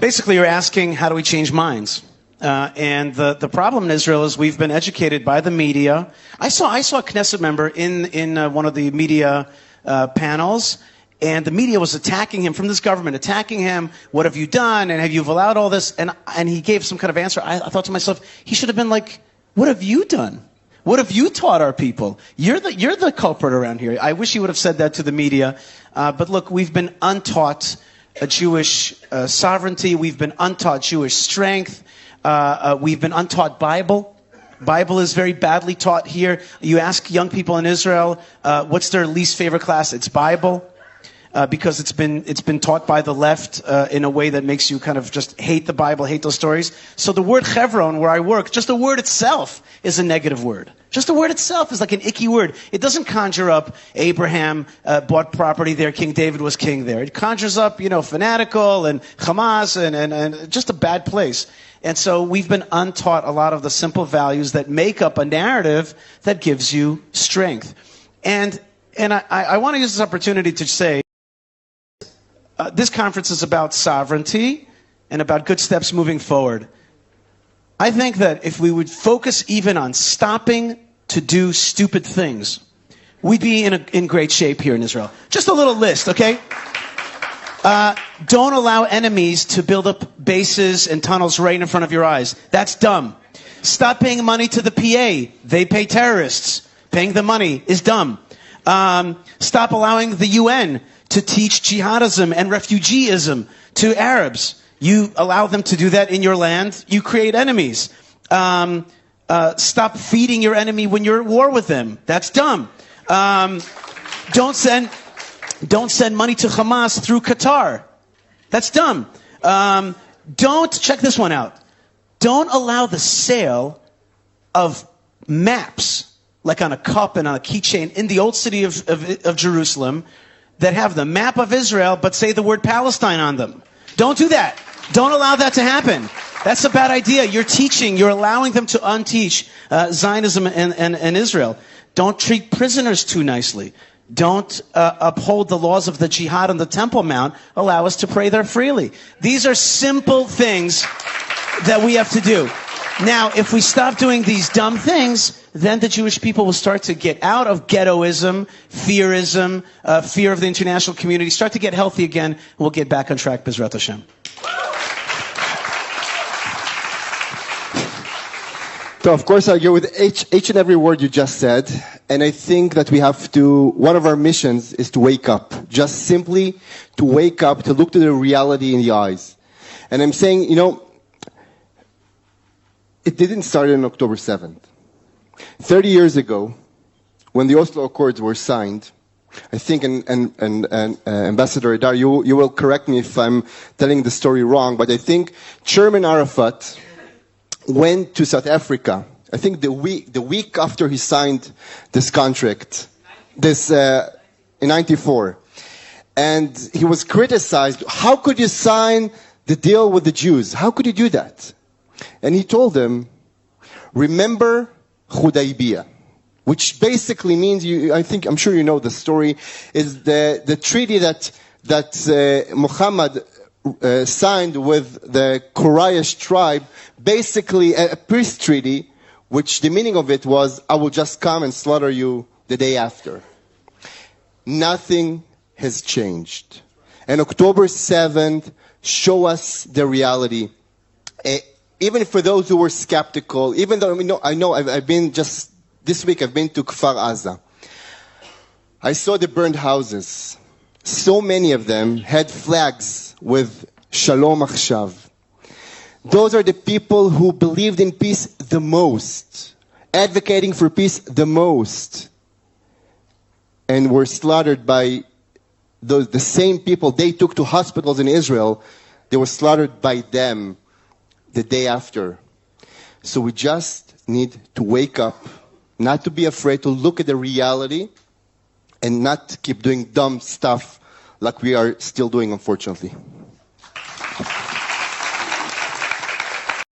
Basically, you're asking, how do we change minds? And the problem in Israel is we've been educated by the media. I saw a Knesset member in one of the media panels, and the media was attacking him from this government, attacking him. What have you done? And have you allowed all this? And he gave some kind of answer. I thought to myself, he should have been like, what have you done? What have you taught our people? You're the culprit around here. I wish he would have said that to the media. But look, we've been untaught Jewish sovereignty. We've been untaught Jewish strength. We've been untaught Bible. Bible is very badly taught here. You ask young people in Israel, what's their least favorite class? It's Bible. Because it's been taught by the left in a way that makes you kind of just hate the Bible, hate those stories. So the word Hebron, where I work, just the word itself is a negative word. Just the word itself is like an icky word. It doesn't conjure up Abraham bought property there, King David was king there. It conjures up, fanatical and Hamas and just a bad place. And so we've been untaught a lot of the simple values that make up a narrative that gives you strength. And I want to use this opportunity to say, this conference is about sovereignty and about good steps moving forward. I think that if we would focus even on stopping to do stupid things, we'd be in great shape here in Israel. Just a little list, okay? Don't allow enemies to build up bases and tunnels right in front of your eyes. That's dumb. Stop paying money to the PA. They pay terrorists. Paying the money is dumb. Stop allowing the UN to teach jihadism and refugeeism to Arabs. You allow them to do that in your land, you create enemies. Stop feeding your enemy when you're at war with them. That's dumb. Don't send money to Hamas through Qatar. That's dumb. Check this one out. Don't allow the sale of maps, like on a cup and on a keychain in the old city of Jerusalem, that have the map of Israel but say the word Palestine on them. Don't do that. Don't allow that to happen. That's a bad idea. You're allowing them to unteach Zionism and Israel. Don't treat prisoners too nicely. Don't uphold the laws of the jihad on the Temple Mount. Allow us to pray there freely. These are simple things that we have to do. Now, if we stop doing these dumb things, then the Jewish people will start to get out of ghettoism, fearism, fear of the international community, start to get healthy again, and we'll get back on track, B'ezrat Hashem. So, of course, I agree with each and every word you just said. And I think that one of our missions is to wake up. Just simply to wake up, to look to the reality in the eyes. And I'm saying, it didn't start on October 7th. 30 years ago, when the Oslo Accords were signed, I think, and Ambassador Adar, you will correct me if I'm telling the story wrong, but I think Chairman Arafat went to South Africa, I think the week after he signed this contract, in 94. And he was criticized. How could you sign the deal with the Jews? How could you do that? And he told them, remember Hudaybiyah, which basically means, I'm sure you know the story, is the treaty that Muhammad signed with the Quraysh tribe, basically a peace treaty, which the meaning of it was, I will just come and slaughter you the day after. Nothing has changed. And October 7th show us the reality. Even for those who were skeptical, even though I know I've been just this week, I've been to Kfar Aza. I saw the burned houses. So many of them had flags with Shalom Achshav. Those are the people who believed in peace the most, advocating for peace the most, and were slaughtered by the same people they took to hospitals in Israel. They were slaughtered by them the day after. So we just need to wake up, not to be afraid, to look at the reality, and not keep doing dumb stuff like we are still doing, unfortunately.